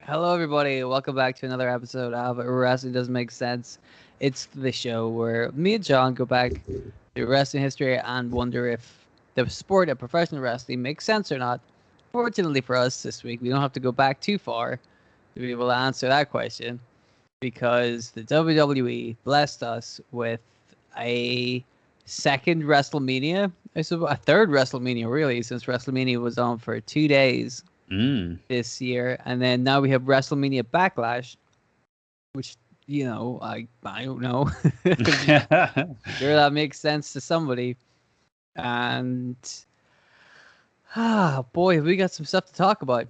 Hello, everybody. Welcome back to another episode of Wrestling Doesn't Make Sense. It's the show where me and John go back to wrestling history and wonder if the sport of professional wrestling makes sense or not. Fortunately for us this week, we don't have to go back too far to be able to answer that question because the WWE blessed us with a second WrestleMania. I suppose a third WrestleMania, really, since WrestleMania was on for 2 days this year, and then now we have WrestleMania Backlash, which I don't know. Sure, that makes sense to somebody. And boy, we got some stuff to talk about.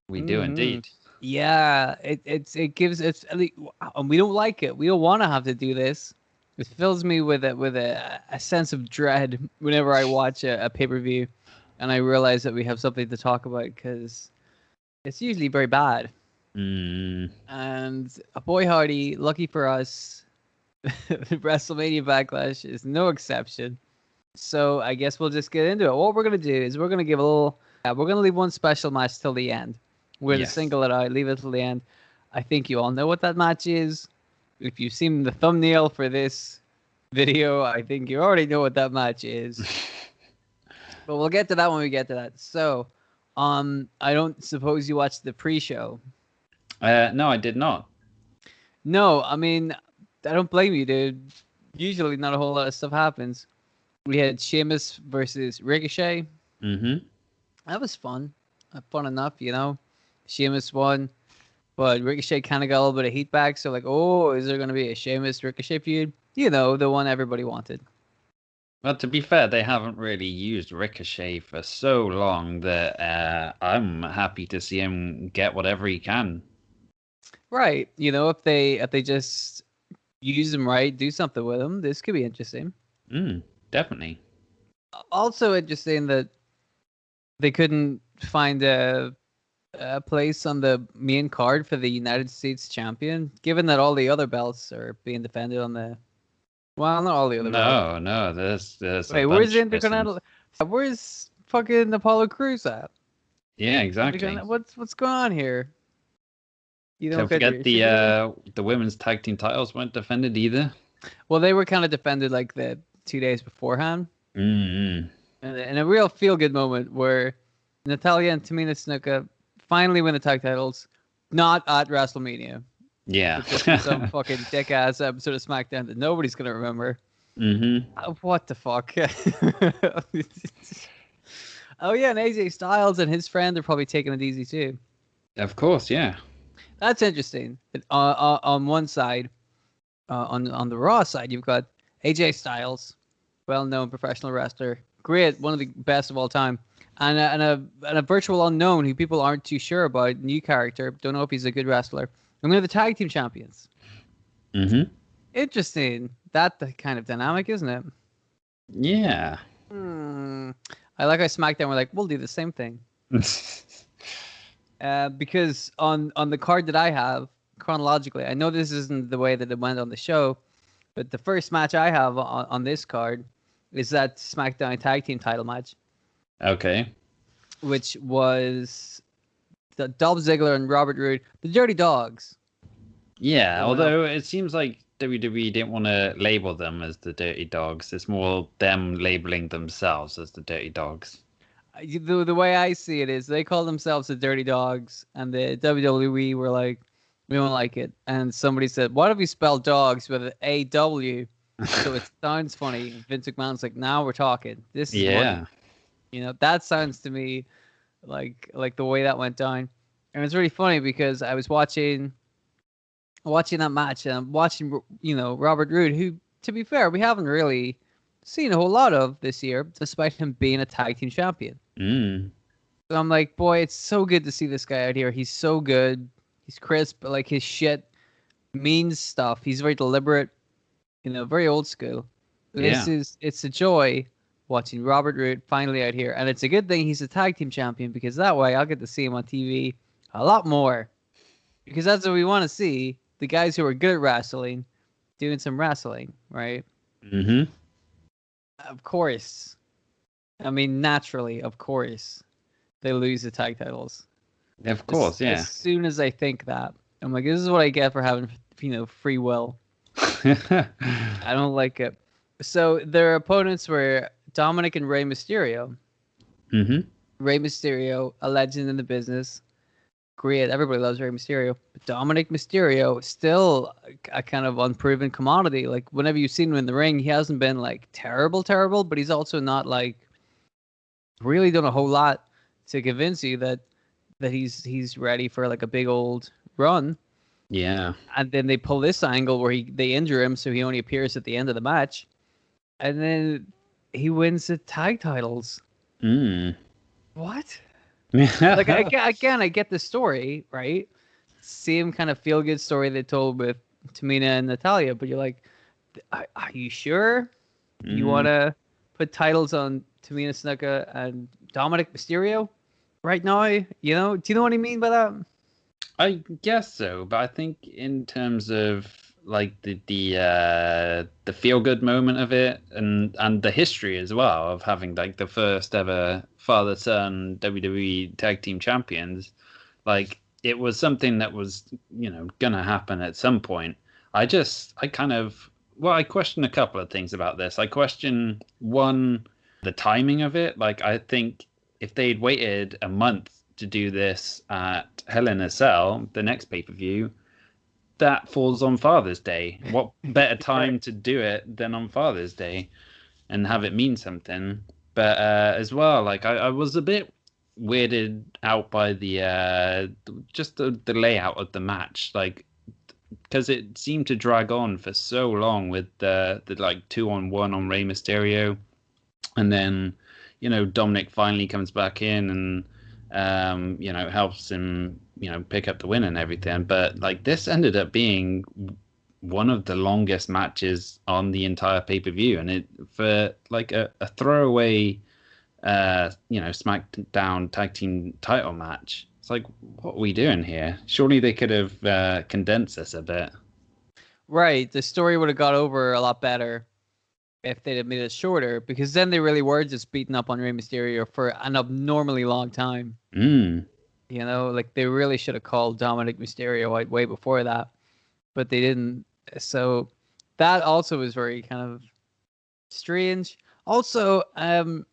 We do indeed. Yeah, it gives it's and we don't like it. We don't want to have to do this. It fills me with a sense of dread whenever I watch a pay-per-view and I realize that we have something to talk about because it's usually very bad. And boy howdy, lucky for us, WrestleMania Backlash is no exception. So I guess we'll just get into it. What we're going to do is we're going to give a little... we're going to leave one special match till the end. We're going to single it out, leave it till the end. I think you all know what that match is. If you've seen the thumbnail for this video, I think you already know what that match is. But we'll get to that when we get to that. So, I don't suppose you watched the pre-show. No, I did not. No, I mean, I don't blame you, dude. Usually not a whole lot of stuff happens. We had Seamus versus Ricochet. That was fun. Fun enough, you know. Seamus won, but Ricochet kind of got a little bit of heat back. So, like, oh, is there going to be a Seamus Ricochet feud? You know, the one everybody wanted. Well, to be fair, they haven't really used Ricochet for so long that I'm happy to see him get whatever he can. Right. You know, if they just use him right, do something with him, this could be interesting. Definitely. Also interesting that they couldn't find a place on the main card for the United States champion, given that all the other belts are being defended on the... Well, not all the other belts. No, there's Wait, where's the Intercontinental? Where's fucking Apollo Crews at? Yeah, exactly. What's going on here? You don't forget the women's tag team titles weren't defended either. Well, they were kind of defended like the 2 days beforehand. And a real feel-good moment where Natalya and Tamina Snuka finally win the tag titles, not at WrestleMania. Yeah. Some fucking dick-ass episode of Smackdown that nobody's going to remember. What the fuck? Oh, yeah, and AJ Styles and his friend are probably taking it easy, too. Of course, yeah. That's interesting. On one side, on the Raw side, you've got AJ Styles, well-known professional wrestler, great, one of the best of all time, and a virtual unknown who people aren't too sure about, new character, don't know if he's a good wrestler. And they're the tag team champions. Interesting. That's the kind of dynamic, isn't it? Yeah. I like how SmackDown were like, we'll do the same thing. Because on the card that I have, chronologically, I know this isn't the way that it went on the show, but the first match I have on this card is that SmackDown tag team title match. Okay. Which was the Dolph Ziggler and Robert Roode, the Dirty Dogs. Yeah, although it seems like WWE didn't want to label them as the Dirty Dogs. It's more them labeling themselves as the Dirty Dogs. The way I see it is they call themselves the Dirty Dogs, and the WWE were like, we don't like it. And somebody said, why don't we spell dogs with an A-W? So it sounds funny. Vince McMahon's like, now we're talking. This is funny. You know, that sounds to me like the way that went down. And it's really funny because I was watching that match, and I'm watching, you know, Robert Roode, who, to be fair, we haven't really seen a whole lot of this year, despite him being a tag team champion. So I'm like, boy, it's so good to see this guy out here. He's so good. He's crisp, but like his shit means stuff. He's very deliberate, you know, very old school. It's a joy watching Robert Roode finally out here. And it's a good thing he's a tag team champion, because that way I'll get to see him on TV a lot more. Because that's what we want to see. The guys who are good at wrestling doing some wrestling, right? Of course. I mean, naturally, of course, they lose the tag titles. Of course, yeah. As soon as I think that, I'm like, this is what I get for having, free will. I don't like it. So their opponents were Dominic and Rey Mysterio. Mm-hmm. Rey Mysterio, a legend in the business. Great, everybody loves Rey Mysterio. But Dominic Mysterio, still a kind of unproven commodity. Like, whenever you've seen him in the ring, he hasn't been, like, terrible, but he's also not, like, really done a whole lot to convince you that he's ready for, like, a big old run. Yeah. And then they pull this angle where they injure him, so he only appears at the end of the match. And then he wins the tag titles. What? Like, again, I get the story, right? Same kind of feel-good story they told with Tamina and Natalia, but you're like, are you sure you want to put titles on Tamina Snuka and Dominic Mysterio right now? Do you know what I mean by that? I guess so, but I think in terms of like the feel good moment of it and the history as well of having like the first ever father son WWE tag team champions, like it was something that was gonna happen at some point. I question a couple of things about this. I question one, the timing of it. Like I think if they'd waited a month to do this at Hell in a Cell, the next pay-per-view, that falls on Father's Day. What better time to do it than on Father's Day and have it mean something? But as well, like I was a bit weirded out by the just the layout of the match, like because it seemed to drag on for so long with the like 2-on-1 on Rey Mysterio, and then Dominic finally comes back in and helps him, pick up the win and everything. But like this ended up being one of the longest matches on the entire pay-per-view, and it for like a throwaway, Smackdown tag team title match. It's like, what are we doing here? Surely they could have condensed this a bit. Right, the story would have got over a lot better if they'd have made it shorter, because then they really were just beating up on Rey Mysterio for an abnormally long time. Like they really should have called Dominic Mysterio out way before that, but they didn't. So that also was very kind of strange. Also, and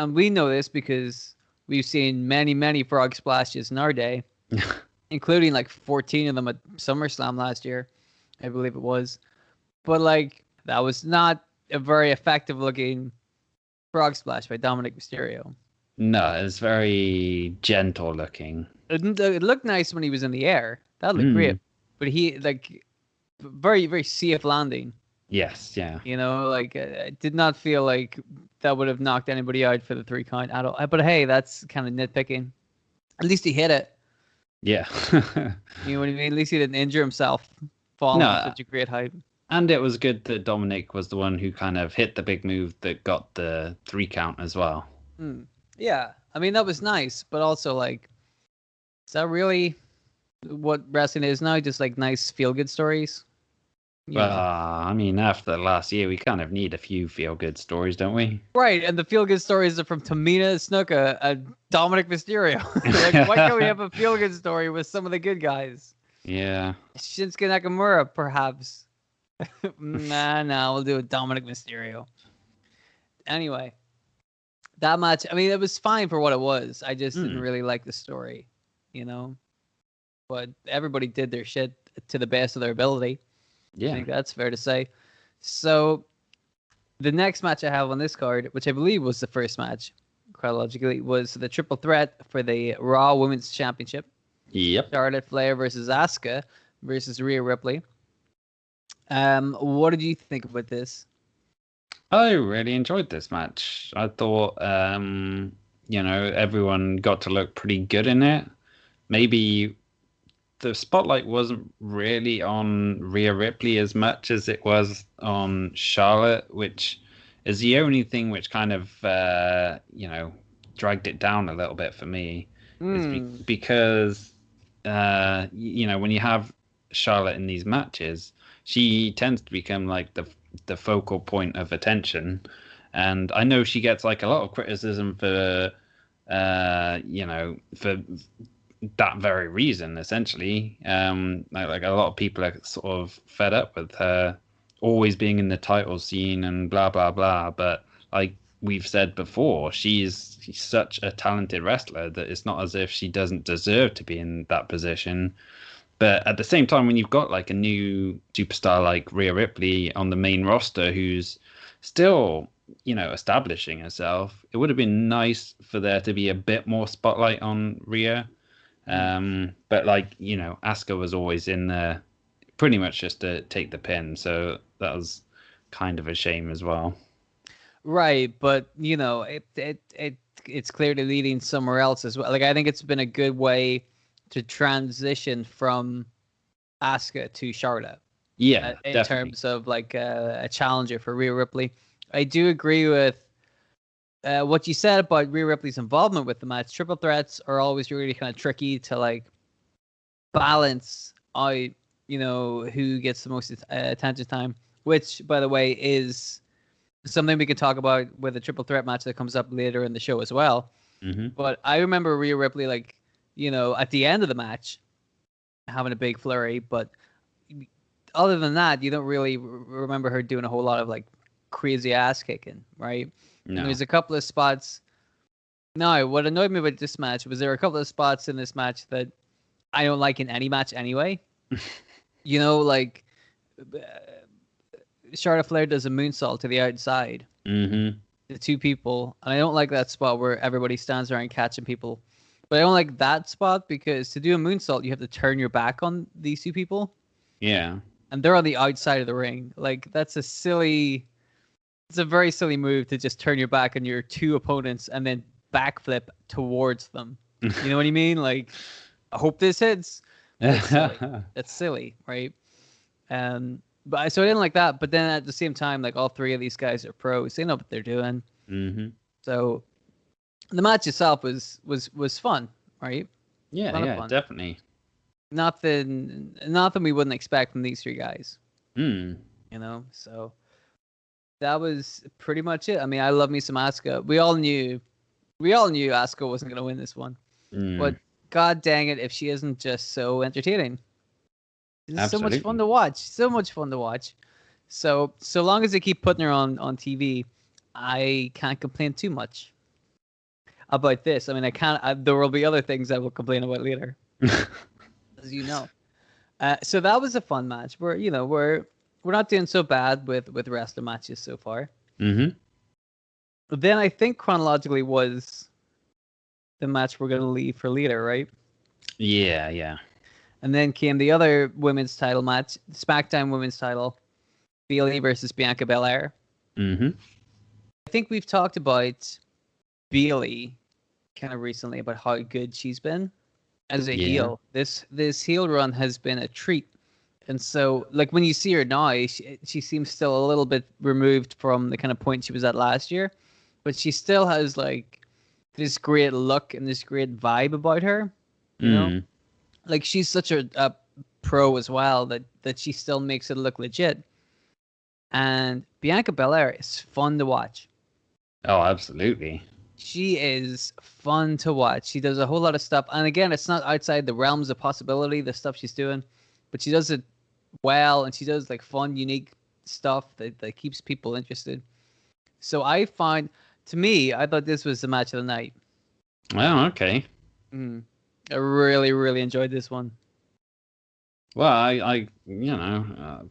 we know this because we've seen many frog splashes in our day, including like 14 of them at SummerSlam last year, I believe it was. But like, that was not a very effective looking frog splash by Dominic Mysterio. No, it's very gentle looking. It looked nice when he was in the air. That looked great. But he, like, very, very safe landing. Yes, yeah. I did not feel like that would have knocked anybody out for the 3 count at all. But hey, that's kind of nitpicking. At least he hit it. Yeah. You know what I mean? At least he didn't injure himself falling at such a great height. And it was good that Dominic was the one who kind of hit the big move that got the 3 count as well. Yeah. I mean, that was nice, but also, like, is that really what wrestling is now? Just, like, nice feel-good stories? I mean, after the last year, we kind of need a few feel-good stories, don't we? Right, and the feel-good stories are from Tamina Snuka and Dominic Mysterio. Like, why can't we have a feel-good story with some of the good guys? Yeah. Shinsuke Nakamura, perhaps. Nah, we'll do it Dominic Mysterio. Anyway, that match, I mean, it was fine for what it was. I just didn't really like the story, But everybody did their shit to the best of their ability. Yeah. I think that's fair to say. So, the next match I have on this card, which I believe was the first match, chronologically, was the triple threat for the Raw Women's Championship. Yep. Charlotte Flair versus Asuka versus Rhea Ripley. What did you think about this? I really enjoyed this match. I thought, everyone got to look pretty good in it. Maybe the spotlight wasn't really on Rhea Ripley as much as it was on Charlotte, which is the only thing which kind of, dragged it down a little bit for me. Because, when you have Charlotte in these matches, she tends to become like the focal point of attention, and I know she gets like a lot of criticism for for that very reason, essentially. Like a lot of people are sort of fed up with her always being in the title scene and blah blah blah. But like we've said before, she's such a talented wrestler that it's not as if she doesn't deserve to be in that position. But at the same time, when you've got like a new superstar like Rhea Ripley on the main roster who's still, establishing herself, it would have been nice for there to be a bit more spotlight on Rhea. But like, Asuka was always in there pretty much just to take the pin. So that was kind of a shame as well. Right, but it's clearly leading somewhere else as well. Like I think it's been a good way to transition from Asuka to Charlotte. Yeah, in definitely. terms of like a challenger for Rhea Ripley. I do agree with what you said about Rhea Ripley's involvement with the match. Triple threats are always really kind of tricky to like balance out, who gets the most attention time, which, by the way, is something we can talk about with a triple threat match that comes up later in the show as well. Mm-hmm. But I remember Rhea Ripley, like, at the end of the match, having a big flurry. But other than that, you don't really remember her doing a whole lot of like crazy ass kicking, right? No. There's a couple of spots. No, what annoyed me about this match was there were a couple of spots in this match that I don't like in any match anyway. Like Charlotte Flair does a moonsault to the outside. Mm-hmm. The two people, and I don't like that spot where everybody stands around catching people. But I don't like that spot because to do a moonsault, you have to turn your back on these two people. Yeah. And they're on the outside of the ring. Like, it's a very silly move to just turn your back on your two opponents and then backflip towards them. You know what I mean? Like, I hope this hits. That's silly, right? But so I didn't like that. But then at the same time, like all three of these guys are pros. They know what they're doing. Mm-hmm. So the match itself was fun, right? Yeah, definitely. Nothing we wouldn't expect from these three guys. So that was pretty much it. I mean, I love me some Asuka. We all knew Asuka wasn't going to win this one. But god dang it if she isn't just so entertaining. It's so much fun to watch. So long as they keep putting her on TV, I can't complain too much about this. I mean, there will be other things I will complain about later. As you know. So that was a fun match. We're not doing so bad with wrestler matches so far. Mm-hmm. But then I think chronologically was the match we're going to leave for later, right? Yeah. And then came the other women's title match, Smackdown women's title, Bayley versus Bianca Belair. Mm-hmm. I think we've talked about Bayley kind of recently about how good she's been as a heel. This heel run has been a treat. And so, like, when you see her now, she seems still a little bit removed from the kind of point she was at last year. But she still has, like, this great look and this great vibe about her. You know? Like, she's such a pro as well that she still makes it look legit. And Bianca Belair is fun to watch. Oh, absolutely. She is fun to watch. She does a whole lot of stuff. And again, it's not outside the realms of possibility, the stuff she's doing. But she does it well, and she does like fun, unique stuff that keeps people interested. So I thought this was the match of the night. Oh, okay. I really, really enjoyed this one. Well, I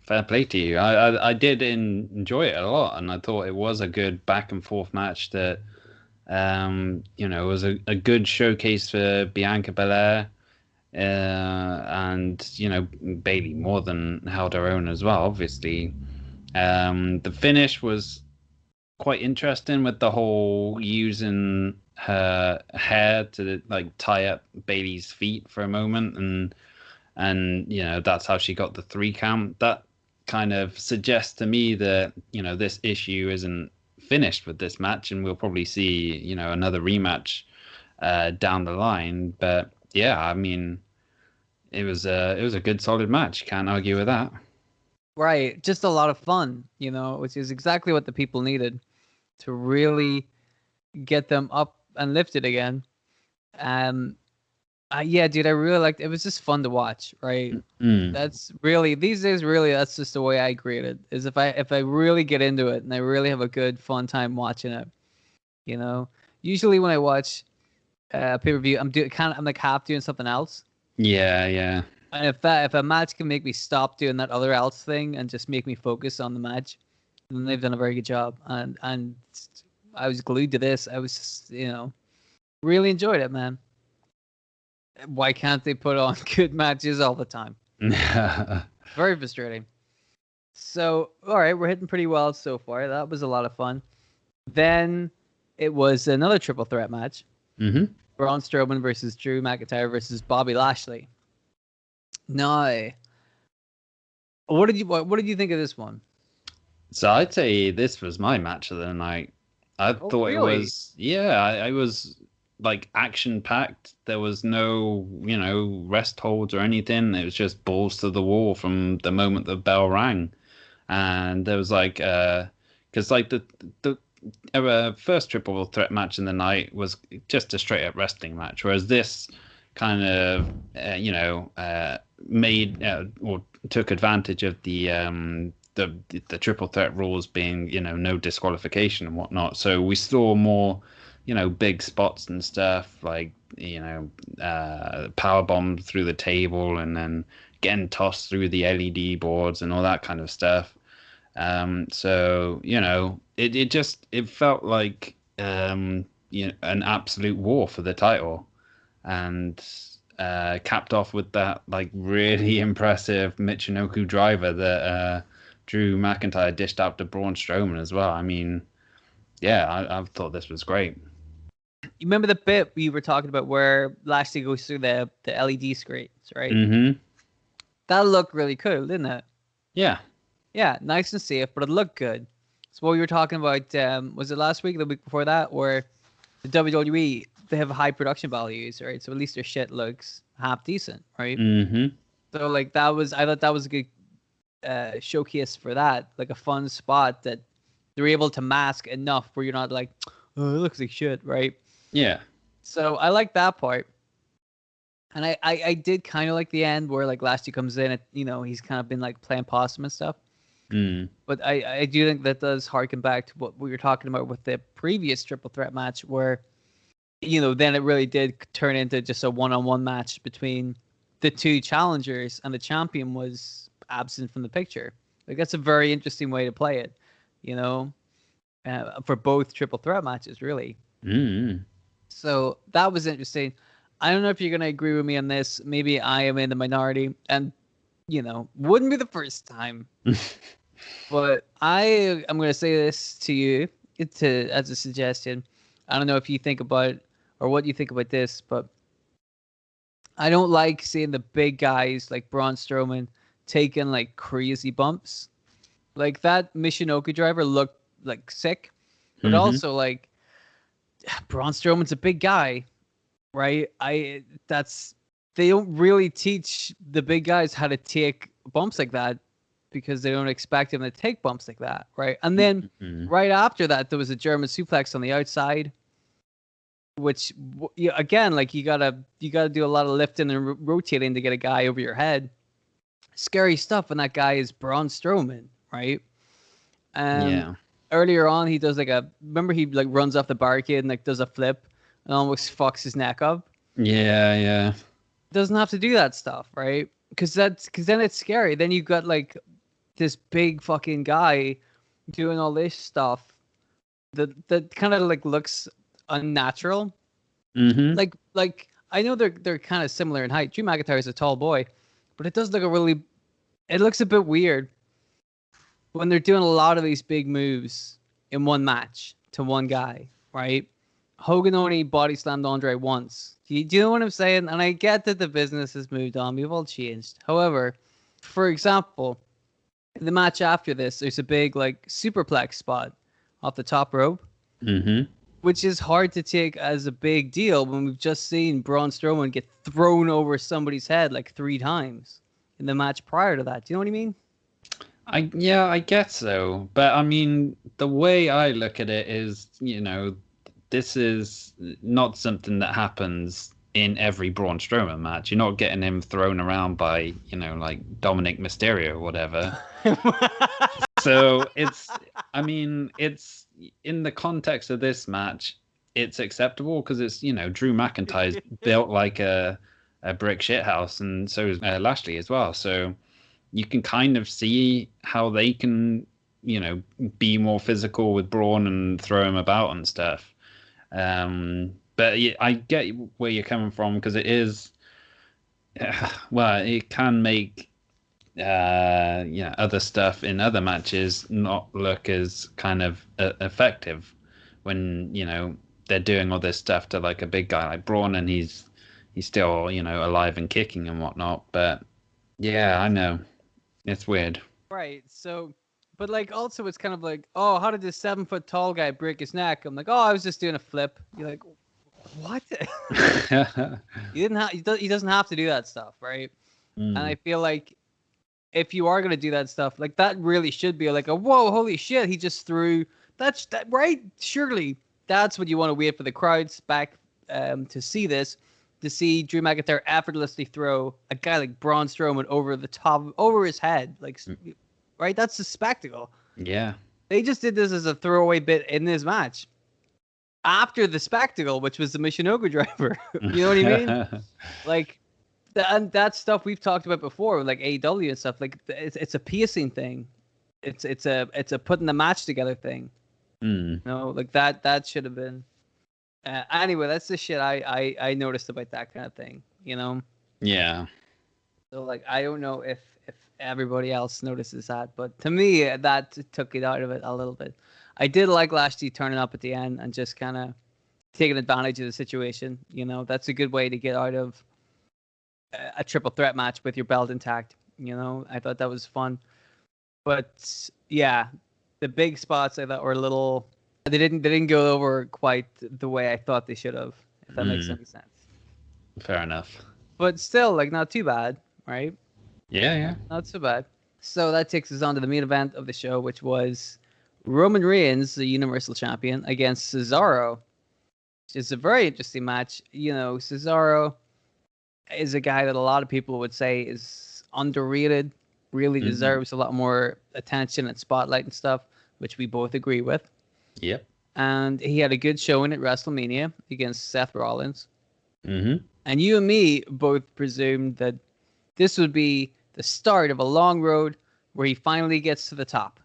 fair play to you. I did enjoy it a lot, and I thought it was a good back and forth match that, was a good showcase for Bianca Belair. And Bayley more than held her own as well, obviously. The finish was quite interesting with the whole using her hair to like tie up Bayley's feet for a moment, and that's how she got the 3 count. That kind of suggests to me that this issue isn't finished with this match, and we'll probably see another rematch down the line. But yeah, I mean, it was a good solid match. Can't argue with that. Right, just a lot of fun, which is exactly what the people needed to really get them up and lifted again. Yeah, dude, I really liked it. It was just fun to watch, right? Mm. That's really these days. Really, that's just the way I create it. Is if I really get into it and I really have a good fun time watching it. You know, usually when I watch pay per view, I'm like half doing something else. Yeah, yeah. And if a match can make me stop doing that other else thing and just make me focus on the match, then they've done a very good job. And I was glued to this. I was just, really enjoyed it, man. Why can't they put on good matches all the time? Very frustrating. So, all right, we're hitting pretty well so far. That was a lot of fun. Then it was another triple threat match. Mm-hmm. Braun Strowman versus Drew McIntyre versus Bobby Lashley. No. What did you think of this one? So I'd say this was my match of the night. I thought really? it was, yeah, I was like action packed. There was no, rest holds or anything. It was just balls to the wall from the moment the bell rang. And there was like, because like the first triple threat match in the night was just a straight up wrestling match, whereas this kind of, made or took advantage of the triple threat rules being, no disqualification and whatnot. So we saw more, big spots and stuff like, power bomb through the table and then getting tossed through the LED boards and all that kind of stuff. So it felt like an absolute war for the title, and capped off with that like really impressive Michinoku driver that Drew McIntyre dished out to Braun Strowman as well. I mean, yeah, I thought this was great. You remember the bit we were talking about where Lashley goes through the LED screens, right? Mm-hmm. That looked really cool, didn't it? Yeah. Yeah, nice and safe, but it looked good. So what we were talking about, was it last week, the week before that, where the WWE, they have high production values, right? So at least their shit looks half decent, right? Mm-hmm. So like I thought that was a good showcase for that, like a fun spot that they're able to mask enough where you're not like, oh, it looks like shit, right? Yeah. So I like that part. And I did kind of like the end where like Lashley comes in and, he's kind of been like playing possum and stuff. Mm. But I do think that does harken back to what we were talking about with the previous triple threat match where, then it really did turn into just a one-on-one match between the two challengers and the champion was absent from the picture. Like that's a very interesting way to play it, for both triple threat matches, really. Mm. So that was interesting. I don't know if you're going to agree with me on this. Maybe I am in the minority and, wouldn't be the first time. But I'm going to say this to you as a suggestion. I don't know if you think about or what you think about this, but I don't like seeing the big guys like Braun Strowman taking like crazy bumps. Like that Michinoku driver looked like sick, but also like Braun Strowman's a big guy, right? They don't really teach the big guys how to take bumps like that because they don't expect him to take bumps like that, right? And then right after that, there was a German suplex on the outside, which again, like you gotta do a lot of lifting and rotating to get a guy over your head. Scary stuff when that guy is Braun Strowman, right? Yeah. Earlier on, he does remember he like runs off the barricade and like does a flip and almost fucks his neck up. Yeah. Doesn't have to do that stuff, right? Because then it's scary. Then you got like this big fucking guy doing all this stuff that kind of like looks unnatural. Mm-hmm. Like I know they're kind of similar in height. Drew McIntyre is a tall boy, but it does look it looks a bit weird when they're doing a lot of these big moves in one match to one guy, right? Hogan only body slammed Andre once. Do you know what I'm saying? And I get that the business has moved on. We've all changed. However, for example, the match after this, there's a big like superplex spot off the top rope, which is hard to take as a big deal when we've just seen Braun Strowman get thrown over somebody's head like 3 times in the match prior to that. Do you know what I mean? I guess so. But I mean, the way I look at it is, this is not something that happens in every Braun Strowman match. You're not getting him thrown around by, like Dominic Mysterio or whatever. So I mean, it's in the context of this match, it's acceptable because it's, Drew McIntyre's built like a brick shithouse, and so is Lashley as well. So you can kind of see how they can, be more physical with Braun and throw him about and stuff. But yeah, I get where you're coming from, because it is, well, it can make other stuff in other matches not look as kind of effective when they're doing all this stuff to like a big guy like Braun, and he's still alive and kicking and whatnot. But yeah, I know it's weird, right? So, but like also it's kind of like, oh, how did this 7-foot tall guy break his neck? I'm like, oh, I was just doing a flip. You're like, what? He doesn't have to do that stuff, right? And I feel like if you are gonna do that stuff, like that really should be like a whoa, holy shit, he just threw that, right? Surely that's what you want to wait for the crowds back to see this, to see Drew McIntyre effortlessly throw a guy like Braun Strowman over his head, like, right? That's a spectacle. Yeah. They just did this as a throwaway bit in this match after the spectacle, which was the Michinoku driver. You know what I mean? Like, and that stuff we've talked about before, like AEW and stuff. Like, it's a pacing thing. It's a putting the match together thing. Like that should have been. Anyway, that's the shit I noticed about that kind of thing. Yeah. So like, I don't know if everybody else notices that, but to me that took it out of it a little bit. I did like Lashley turning up at the end and just kind of taking advantage of the situation. That's a good way to get out of a triple threat match with your belt intact. I thought that was fun. But yeah, the big spots I thought were a little. They didn't go over quite the way I thought they should have. If that makes any sense. Fair enough. But still, like, not too bad, right? Yeah. Not so bad. So that takes us on to the main event of the show, which was Roman Reigns, the Universal Champion, against Cesaro. It's a very interesting match. Cesaro is a guy that a lot of people would say is underrated, really deserves a lot more attention and spotlight and stuff, which we both agree with. Yep. And he had a good showing at WrestleMania against Seth Rollins. Mm-hmm. And you and me both presumed that this would be the start of a long road where he finally gets to the top.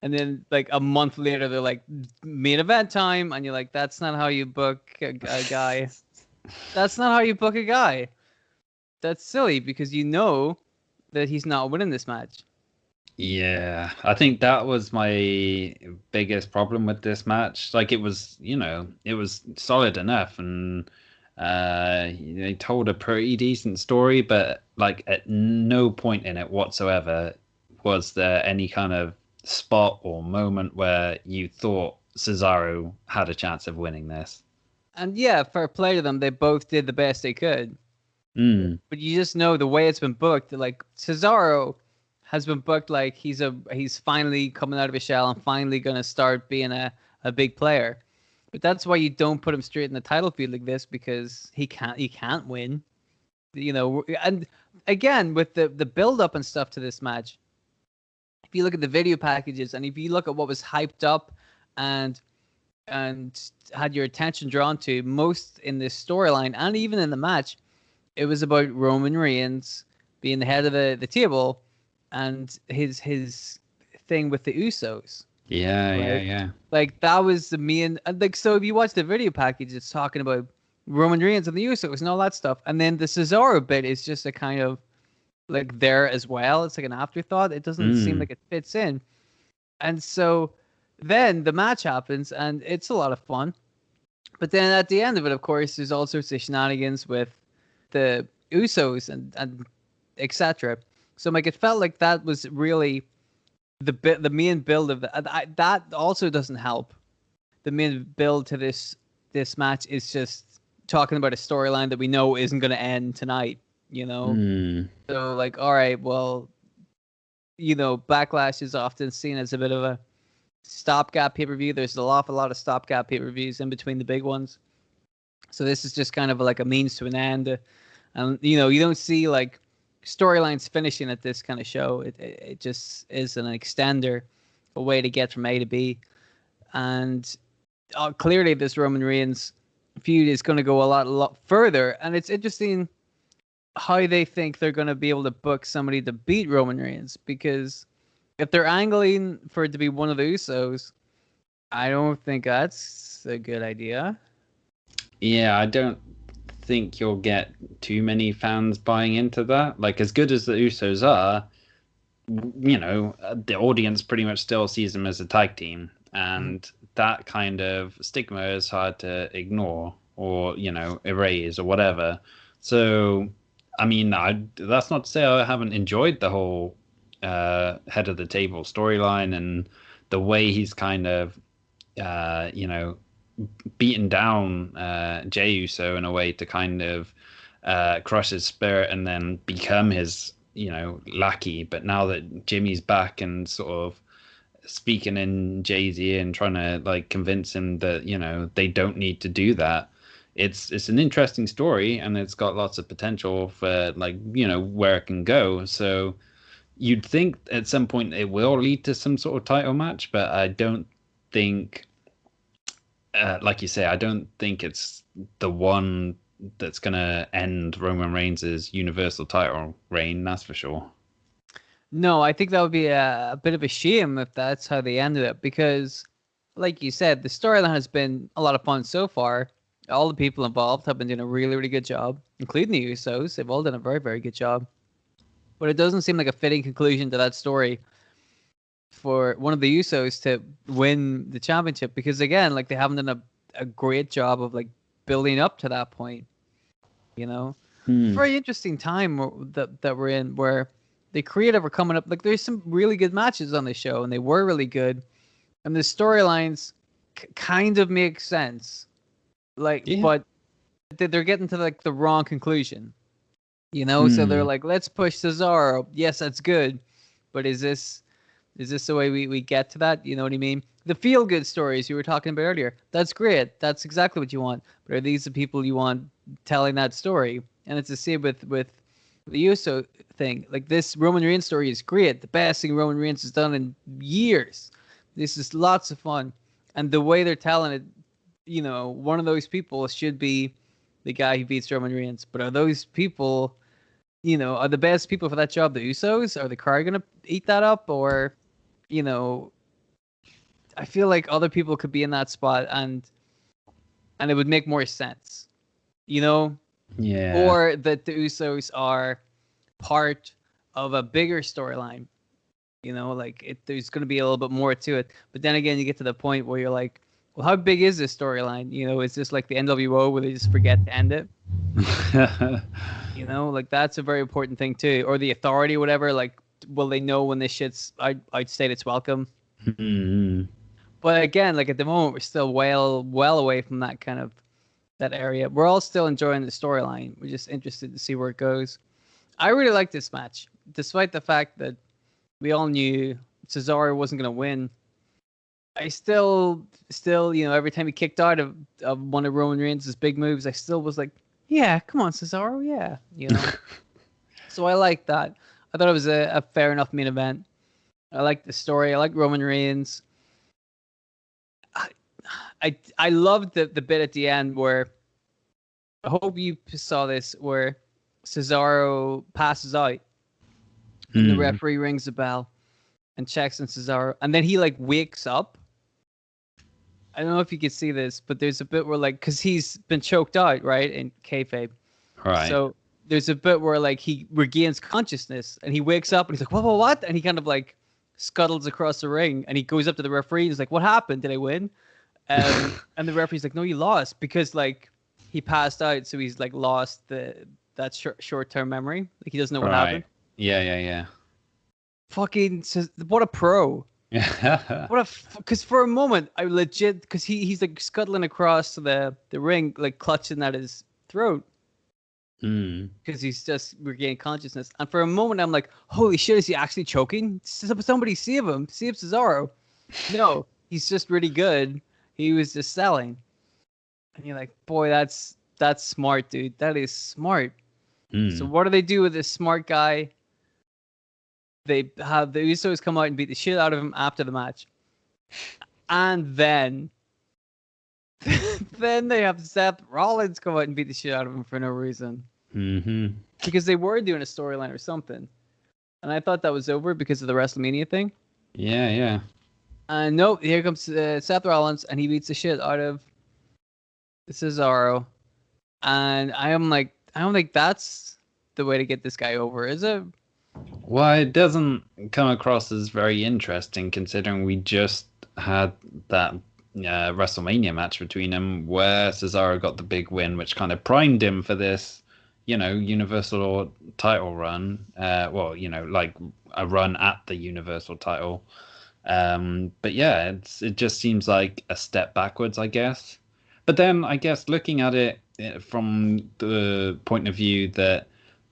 And then, like, a month later, they're like, main event time. And you're like, that's not how you book a guy. That's not how you book a guy. That's silly, because you know that he's not winning this match. Yeah, I think that was my biggest problem with this match. Like, it was, it was solid enough, and they told a pretty decent story, but like at no point in it whatsoever was there any kind of spot or moment where you thought Cesaro had a chance of winning this. And yeah, fair play to them. They both did the best they could. But you just know the way it's been booked. Like, Cesaro has been booked like he's finally coming out of his shell and finally going to start being a big player. But that's why you don't put him straight in the title field like this, because he can't win. And again, with the build up and stuff to this match, if you look at the video packages and if you look at what was hyped up and had your attention drawn to most in this storyline and even in the match, it was about Roman Reigns being the head of the table and his thing with the Usos. Yeah, right? yeah. Like, that was the main. Like, so if you watch the video package, it's talking about Roman Reigns and the Usos and all that stuff, and then the Cesaro bit is just a kind of like there as well. It's like an afterthought. It doesn't seem like it fits in. And so then the match happens, and it's a lot of fun. But then at the end of it, of course, there's all sorts of shenanigans with the Usos and etc. So like, it felt like that was really the main build of that also doesn't help. The main build to this match is just talking about a storyline that we know isn't going to end tonight, So like, all right, well, Backlash is often seen as a bit of a stopgap pay-per-view. There's an awful lot of stopgap pay-per-views in between the big ones. So this is just kind of like a means to an end. And, you know, you don't see like storylines finishing at this kind of show. It just is an extender, a way to get from A to B. And clearly this Roman Reigns feud is going to go a lot further. And it's interesting how they think they're going to be able to book somebody to beat Roman Reigns, because if they're angling for it to be one of the Usos, I don't think that's a good idea. Yeah, I don't think you'll get too many fans buying into that. Like, as good as the Usos are, you know, the audience pretty much still sees them as a tag team, and that kind of stigma is hard to ignore or, you know, erase or whatever. So, I mean, that's not to say I haven't enjoyed the whole head of the table storyline and the way he's kind of, you know, beaten down Jey Uso in a way to kind of crush his spirit and then become his, you know, lackey. But now that Jimmy's back and sort of speaking in Jey's ear and trying to like convince him that, you know, they don't need to do that, it's an interesting story, and it's got lots of potential for, like, you know, where it can go. So you'd think at some point it will lead to some sort of title match, but I don't think, like you say, I don't think it's the one that's going to end Roman Reigns' Universal title reign, that's for sure. No, I think that would be a bit of a shame if that's how they ended it, because, like you said, the storyline has been a lot of fun so far. All the people involved have been doing a really, really good job, including the Usos. They've all done a very, very good job. But it doesn't seem like a fitting conclusion to that story for one of the Usos to win the championship, because, again, like, they haven't done a great job of like building up to that point. You know, very interesting time that we're in, where the creative are coming up. Like, there's some really good matches on the show, and they were really good, and the storylines kind of make sense. Like, but they're getting to like the wrong conclusion. You know, so they're like, let's push Cesaro. Yes, that's good, but is this the way we get to that? You know what I mean? The feel-good stories you were talking about earlier, that's great. That's exactly what you want. But are these the people you want telling that story? And it's the same with the Uso thing. Like, this Roman Reigns story is great. The best thing Roman Reigns has done in years. This is lots of fun. And the way they're telling it, you know, one of those people should be the guy who beats Roman Reigns. But are those people, you know, are the best people for that job the Usos? Are the crowd going to eat that up? Or, you know, I feel like other people could be in that spot, and it would make more sense, you know? Yeah. Or that the Usos are part of a bigger storyline, you know? Like, there's going to be a little bit more to it. But then again, you get to the point where you're like, well, how big is this storyline? You know, is this like the NWO where they just forget to end it? You know, like, that's a very important thing too. Or the Authority, whatever. Like, will they know when this shit's outstayed its welcome? But again, like, at the moment, we're still well away from that kind of that area. We're all still enjoying the storyline. We're just interested to see where it goes. I really like this match, despite the fact that we all knew Cesaro wasn't going to win. I still, you know, every time he kicked out of one of Roman Reigns' big moves, I still was like, yeah, come on, Cesaro, yeah, you know. So I like that. I thought it was a fair enough main event. I like the story. I like Roman Reigns. I loved the bit at the end where, I hope you saw this, where Cesaro passes out and the referee rings the bell and checks on Cesaro, and then he like wakes up. I don't know if you can see this, but there's a bit where, like, because he's been choked out, right, in kayfabe. Right. So there's a bit where, like, he regains consciousness and he wakes up and he's like, what? And he kind of like scuttles across the ring and he goes up to the referee and he's like, what happened? Did I win? And the referee's like, no, you lost, because like he passed out, so he's like lost that short-term memory. Like, he doesn't know what happened. Yeah. Fucking, what a pro. Yeah. Because for a moment I legit, because he's like scuttling across the ring, like clutching at his throat, because he's just regaining consciousness, and for a moment I'm like, holy shit, is he actually choking? Somebody save Cesaro. No, he's just really good. He was just selling. And you're like, boy, that's smart, dude. That is smart. So Mm. what do they do with this smart guy? They have the Usos come out and beat the shit out of him after the match. And then then they have Seth Rollins come out and beat the shit out of him for no reason. Mm-hmm. Because they were doing a storyline or something. And I thought that was over because of the WrestleMania thing. Yeah, yeah. And nope, here comes Seth Rollins, and he beats the shit out of Cesaro. And I don't think that's the way to get this guy over, is it? Well, it doesn't come across as very interesting considering we just had that WrestleMania match between them where Cesaro got the big win, which kind of primed him for this, Universal title run. Like a run at the Universal title. But yeah, it just seems like a step backwards, I guess. But then I guess looking at it from the point of view that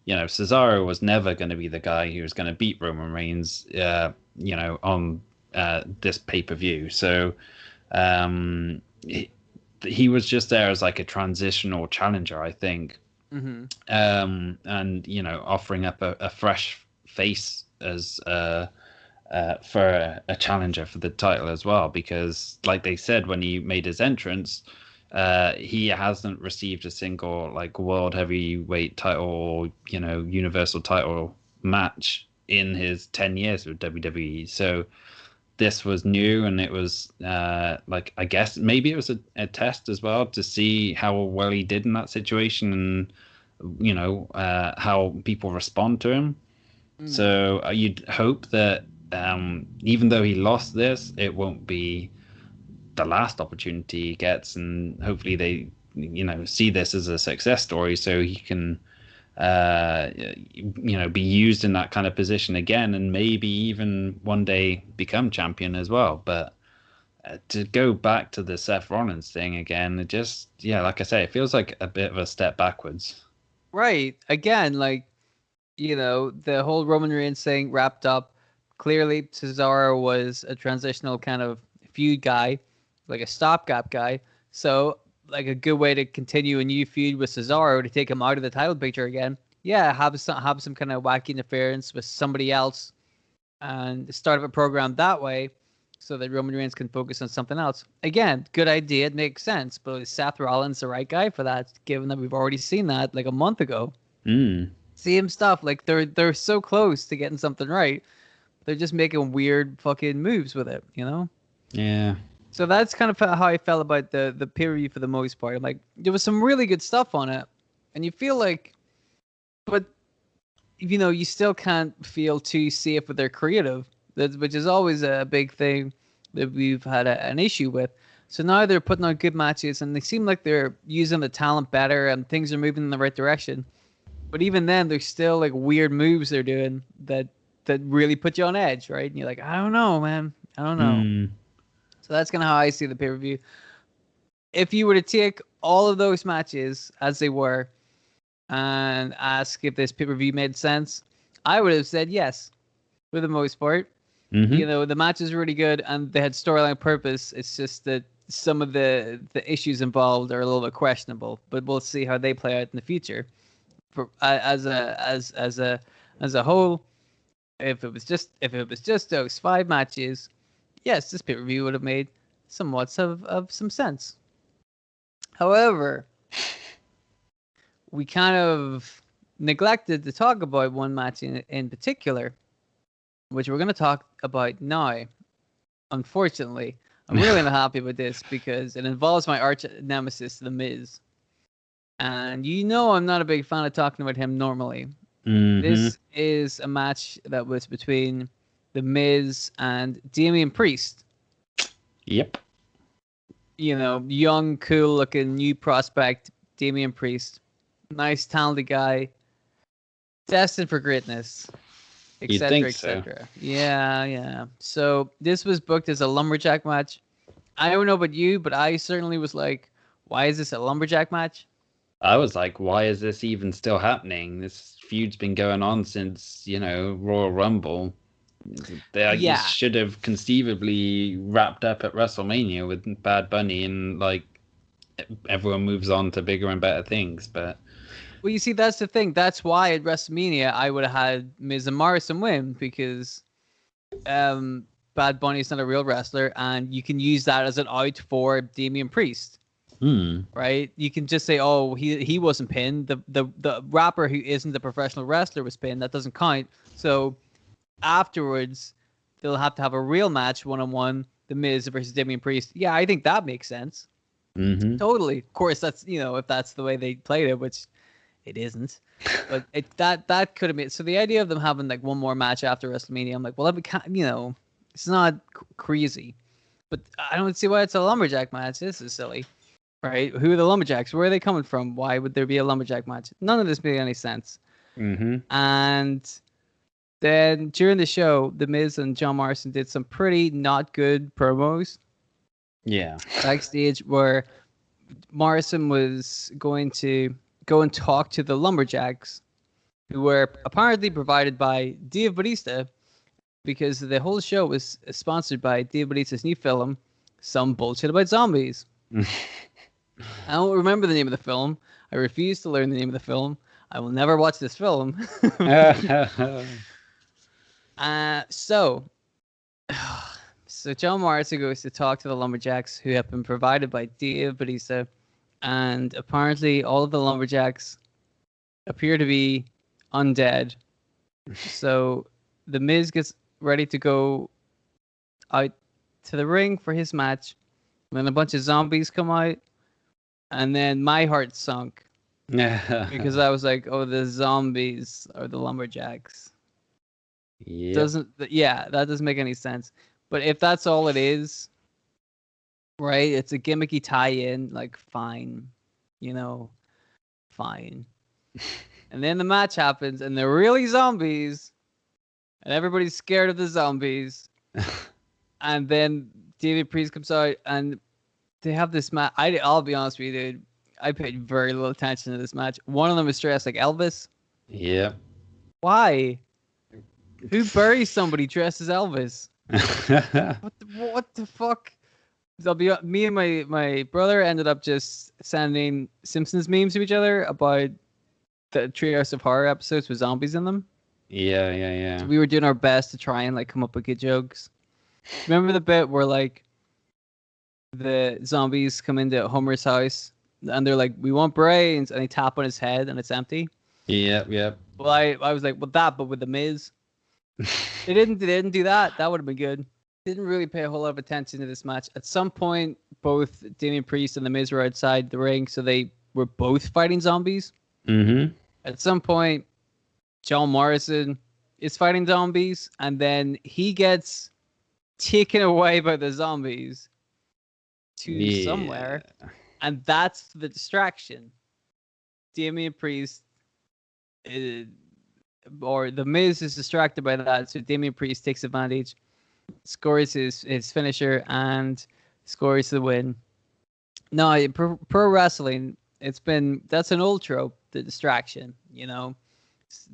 Cesaro was never going to be the guy who was going to beat Roman Reigns, on this pay-per-view. So he was just there as like a transitional challenger, I think. Mm-hmm. And offering up a fresh face as for a challenger for the title as well, because like they said when he made his entrance, he hasn't received a single like world heavyweight title or universal title match in his 10 years with WWE. So this was new, and it was I guess maybe it was a test as well to see how well he did in that situation, and how people respond to him. So you'd hope that even though he lost this, it won't be the last opportunity he gets, and hopefully they see this as a success story so he can be used in that kind of position again, and maybe even one day become champion as well. But to go back to the Seth Rollins thing again, it just, like I say, it feels like a bit of a step backwards. Right. Again, like, the whole Roman Reigns thing wrapped up. Clearly, Cesaro was a transitional kind of feud guy, like a stopgap guy. So, like, a good way to continue a new feud with Cesaro to take him out of the title picture again. Yeah, have some kind of wacky interference with somebody else and start up a program that way so that Roman Reigns can focus on something else. Again, good idea. It makes sense. But is Seth Rollins the right guy for that, given that we've already seen that like a month ago? Same stuff. Like they're so close to getting something right. They're just making weird fucking moves with it, Yeah. So that's kind of how I felt about the pay-per-view for the most part. I'm like, there was some really good stuff on it, and you feel like, but you still can't feel too safe with their creative, which is always a big thing that we've had an issue with. So now they're putting on good matches, and they seem like they're using the talent better, and things are moving in the right direction. But even then, there's still like weird moves they're doing that really put you on edge, right? And you're like, I don't know, man. I don't know. So that's kind of how I see the pay-per-view. If you were to take all of those matches as they were and ask if this pay-per-view made sense, I would have said yes, for the most part. Mm-hmm. The matches were really good and they had storyline purpose. It's just that some of the issues involved are a little bit questionable, but we'll see how they play out in the future. For as a whole, if it was just those 5 matches, yes, this pay-per-view would have made somewhat of some sense. However, we kind of neglected to talk about one match in particular, which we're going to talk about now. Unfortunately, I'm really not happy with this because it involves my arch nemesis, The Miz. And I'm not a big fan of talking about him normally. Mm-hmm. This is a match that was between The Miz and Damien Priest. Yep. Young, cool-looking, new prospect, Damien Priest. Nice, talented guy. Destined for greatness. Etc., etc. So. Yeah. So this was booked as a lumberjack match. I don't know about you, but I certainly was like, why is this a lumberjack match? I was like, why is this even still happening? This feud's been going on since, Royal Rumble. They should have conceivably wrapped up at WrestleMania with Bad Bunny and everyone moves on to bigger and better things. But Well, you see, that's the thing. That's why at WrestleMania I would have had Miz and Morrison win, because Bad Bunny's not a real wrestler, and you can use that as an out for Damien Priest. Right? You can just say, "Oh, he wasn't pinned. The rapper who isn't the professional wrestler was pinned. That doesn't count." So afterwards, they'll have to have a real match, 1-on-1, The Miz versus Damien Priest. Yeah, I think that makes sense. Totally. Of course, that's, if that's the way they played it, which it isn't. But that could have been. So the idea of them having like one more match after WrestleMania, I'm like, well, it's not crazy. But I don't see why it's a lumberjack match. This is silly. Right? Who are the lumberjacks? Where are they coming from? Why would there be a lumberjack match? None of this made any sense. And then during the show, The Miz and John Morrison did some pretty not good promos. Yeah. Backstage, where Morrison was going to go and talk to the lumberjacks, who were apparently provided by Dave Bautista, because the whole show was sponsored by Dave Bautista's new film, Some Bullshit About Zombies. I don't remember the name of the film. I refuse to learn the name of the film. I will never watch this film. So John Morrison goes to talk to the lumberjacks, who have been provided by Dave Bautista, and apparently all of the lumberjacks appear to be undead. So the Miz gets ready to go out to the ring for his match, and then a bunch of zombies come out, and then my heart sunk because I was like, "Oh, the zombies are the lumberjacks." Yep. That doesn't make any sense. But if that's all it is, right? It's a gimmicky tie-in, like fine, fine. And then the match happens, and they're really zombies, and everybody's scared of the zombies. And then David Priest comes out, and they have this match. I'll be honest with you, dude. I paid very little attention to this match. One of them was dressed like Elvis. Yeah. Why? Who buries somebody dressed as Elvis? What the fuck? Me and my brother ended up just sending Simpsons memes to each other about the Treehouse of Horror episodes with zombies in them. Yeah. So we were doing our best to try and like come up with good jokes. Remember the bit where like the zombies come into Homer's house and they're like, "We want brains," and they tap on his head and it's empty? Yep. Well, I was like, "Well, that, but with the Miz." They didn't do that. That would have been good. Didn't really pay a whole lot of attention to this match. At some point, both Damien Priest and the Miz were outside the ring, so they were both fighting zombies. At some point, John Morrison is fighting zombies, and then he gets taken away by the zombies to somewhere, and that's the distraction. Damien Priest or the Miz is distracted by that, so Damien Priest takes advantage, scores his finisher, and scores the win. No, pro wrestling, that's an old trope, the distraction.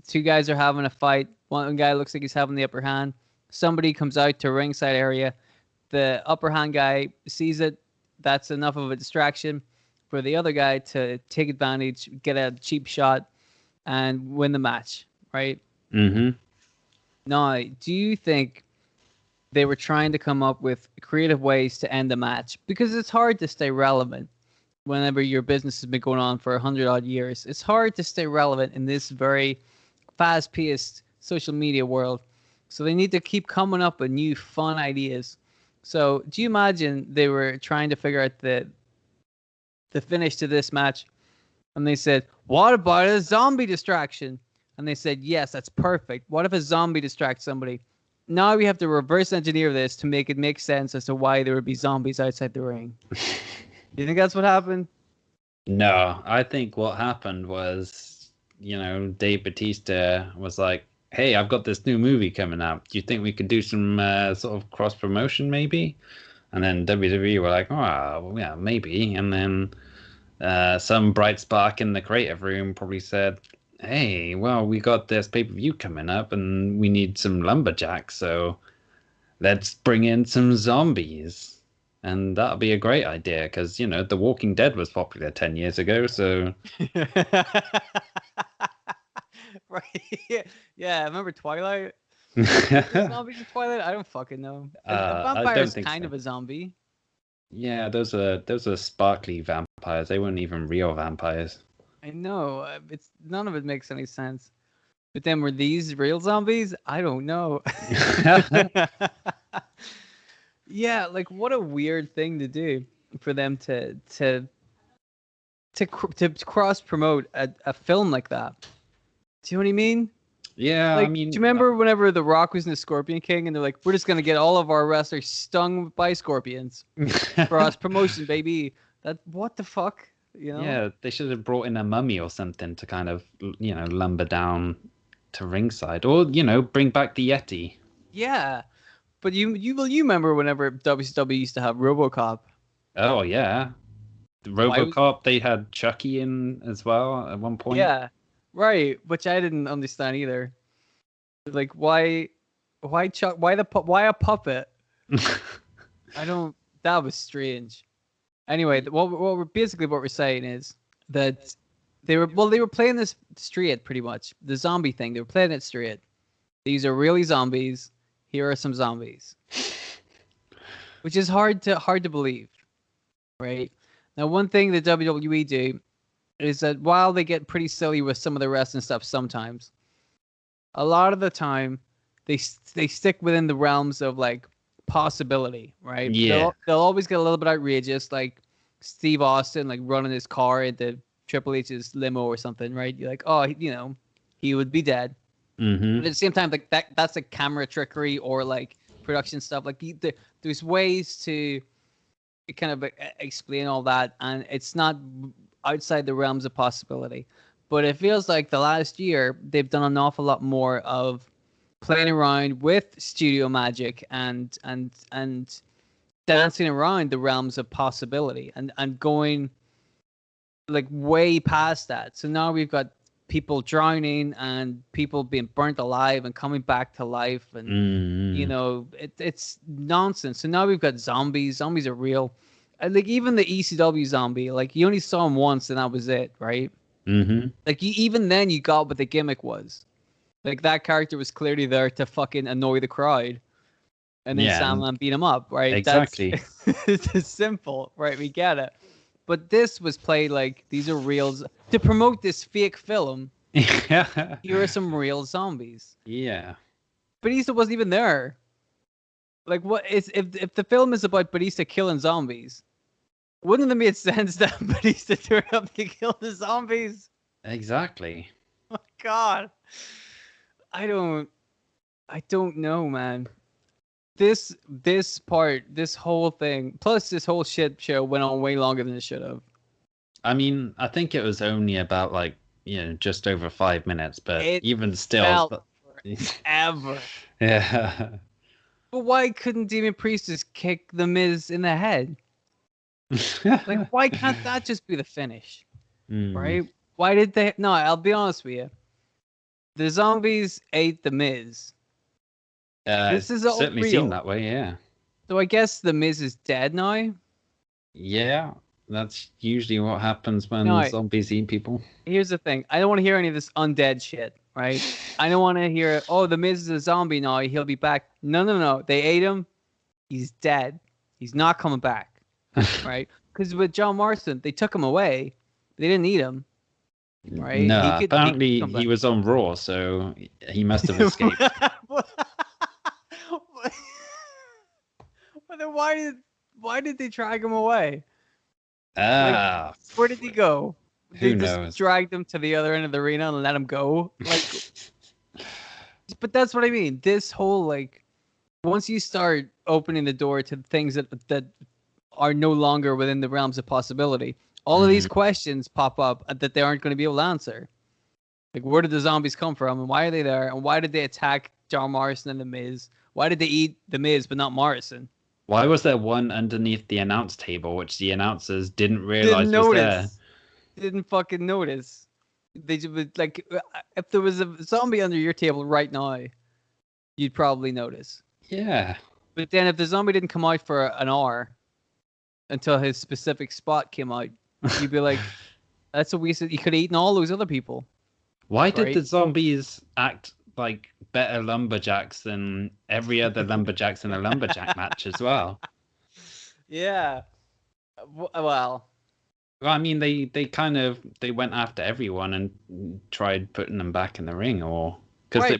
Two guys are having a fight. One guy looks like he's having the upper hand. Somebody comes out to ringside area. The upper hand guy sees it. That's enough of a distraction for the other guy to take advantage, get a cheap shot, and win the match. Right? Now, do you think they were trying to come up with creative ways to end the match? Because it's hard to stay relevant whenever your business has been going on for 100-odd years. It's hard to stay relevant in this very fast-paced social media world. So they need to keep coming up with new fun ideas. So do you imagine they were trying to figure out the finish to this match, and they said, "What about a zombie distraction?" And they said, "Yes, that's perfect. What if a zombie distracts somebody?" Now we have to reverse engineer this to make it make sense as to why there would be zombies outside the ring. Do you think that's what happened? No, I think what happened was, Dave Bautista was like, "Hey, I've got this new movie coming out. Do you think we could do some sort of cross promotion maybe?" And then WWE were like, "Oh, yeah, maybe." And then some bright spark in the creative room probably said, "Hey, well, we got this pay-per-view coming up and we need some lumberjacks, so let's bring in some zombies." And that'll be a great idea because, The Walking Dead was popular 10 years ago. So, Right? Yeah, remember Twilight? Were there zombies in Twilight? I don't fucking know. A I vampire don't is think kind so. of a zombie. Yeah, those are sparkly vampires. They weren't even real vampires. I know. It's none of it makes any sense. But then were these real zombies? I don't know. Yeah, like what a weird thing to do for them to cross promote a film like that. Do you know what I mean? Yeah, I Like, do mean, you remember whenever The Rock was in the Scorpion King and they're like, we're just gonna get all of our wrestlers stung by scorpions. Cross promotion, baby. What the fuck? You know? yeah, they should have brought in a mummy or something to kind of, lumber down to ringside, or bring back the Yeti. Yeah. But you remember whenever WCW used to have RoboCop? Oh yeah, the Why was RoboCop. They had Chucky in as well at one point. Yeah, right. Which I didn't understand either. Like why a puppet? I don't. That was strange. Anyway, what we're saying is that they were playing this straight pretty much. The zombie thing, they were playing it straight. These are really zombies. Here are some zombies, which is hard to believe, right? Now, one thing that WWE do is that while they get pretty silly with some of the wrestling stuff sometimes, a lot of the time they stick within the realms of like possibility, right? Yeah. They'll always get a little bit outrageous, like Steve Austin like running his car into Triple H's limo or something, right? You're like, oh, he would be dead. Mm-hmm. But at the same time, like that's like camera trickery or like production stuff. Like there's ways to kind of explain all that, and it's not outside the realms of possibility. But it feels like the last year they've done an awful lot more of playing around with studio magic and dancing around the realms of possibility and going like way past that. So now we've got people drowning and people being burnt alive and coming back to life, and it's nonsense. So now we've got zombies. Zombies are real. And like even the ECW zombie, like you only saw him once and that was it, right? Mm-hmm. Like even then you got what the gimmick was. Like that character was clearly there to fucking annoy the crowd, and then Sandman beat him up, right? Exactly. It's simple, right? We get it. But this was played like these are reals to promote this fake film. Yeah. Here are some real zombies. Yeah. Batista wasn't even there. Like, what is if the film is about Batista killing zombies? Wouldn't it make sense that Batista turned up to kill the zombies? Exactly. Oh my God, I don't know, man. This whole thing, plus this whole shit show went on way longer than it should have. I mean, I think it was only about just over 5 minutes, but even still, ever. Yeah. But why couldn't Damien Priest just kick The Miz in the head? Like, why can't that just be the finish? Right? Why did they? No, I'll be honest with you. The zombies ate The Miz. This is all certainly real. seemed that way, yeah. So I guess The Miz is dead now? Yeah, that's usually what happens when zombies eat people. Here's the thing. I don't want to hear any of this undead shit, right? I don't want to hear, oh, The Miz is a zombie now. He'll be back. No. They ate him. He's dead. He's not coming back, right? Because with John Morrison, they took him away. They didn't eat him, right? No, apparently he was on Raw, so he must have escaped. But then why did they drag him away? Like, where did he go? Who they knows? Just dragged him to the other end of the arena and let him go. Like, but that's what I mean. This whole like, once you start opening the door to things that are no longer within the realms of possibility, all of these questions pop up that they aren't going to be able to answer. Like, where did the zombies come from, and why are they there, and why did they attack John Morrison and The Miz? Why did they eat The Miz but not Morrison? Why was there one underneath the announce table which the announcers didn't realize was there? Didn't fucking notice. They just like, if there was a zombie under your table right now, you'd probably notice. Yeah. But then if the zombie didn't come out for an hour, until his specific spot came out. You'd be like, that's a waste. You could have eaten all those other people. Why did the zombies act like better lumberjacks than every other lumberjacks in a lumberjack match as well? Yeah. Well, I mean, they went after everyone and tried putting them back in the ring, or because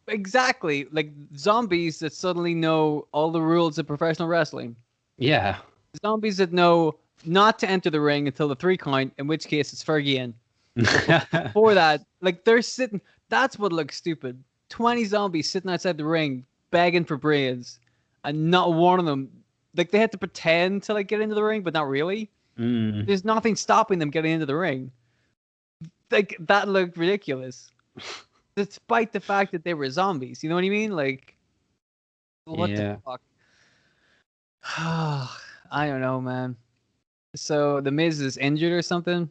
exactly, like zombies that suddenly know all the rules of professional wrestling. Yeah, zombies that know not to enter the ring until the 3 count, in which case it's Fergie in. Before that, like they're sitting. That's what looks stupid. 20 zombies sitting outside the ring begging for brains, and not one of them. Like they had to pretend to like get into the ring, but not really. There's nothing stopping them getting into the ring. Like that looked ridiculous, despite the fact that they were zombies. You know what I mean? Like, what the fuck? I don't know, man. So the Miz is injured or something?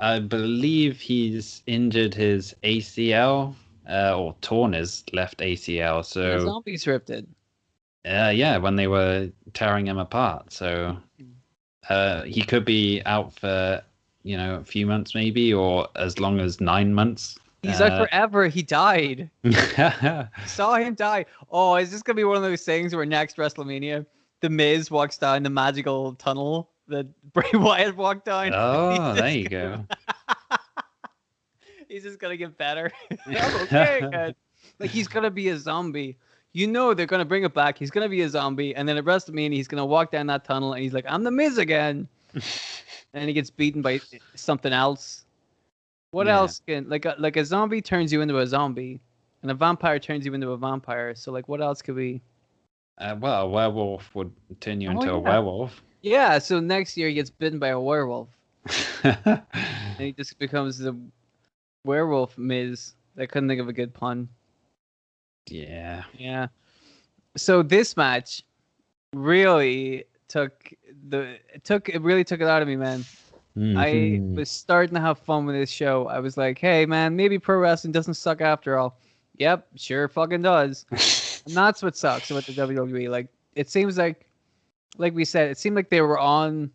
I believe he's injured his ACL or torn his left ACL. So the zombies ripped it. Yeah, when they were tearing him apart. So he could be out for a few months maybe, or as long as 9 months. He's out forever. He died. Saw him die. Oh, is this gonna be one of those things where next WrestleMania, the Miz walks down the magical tunnel that Bray Wyatt walked down? Oh, there you go. He's just gonna get better. I'm okay again. Like he's gonna be a zombie. They're gonna bring it back. He's gonna be a zombie, and then at WrestleMania, he's gonna walk down that tunnel, and he's like, "I'm the Miz again," and he gets beaten by something else. What else can like a zombie turns you into a zombie, and a vampire turns you into a vampire? So like, what else could we? Well, a werewolf would turn you into a werewolf. Yeah. So next year he gets bitten by a werewolf, and he just becomes the werewolf Miz. I couldn't think of a good pun. Yeah. So this match really took it out of me, man. Mm-hmm. I was starting to have fun with this show. I was like, hey man, maybe pro wrestling doesn't suck after all. Yep, sure fucking does. And that's what sucks about the WWE. Like it seems like we said, it seemed like they were on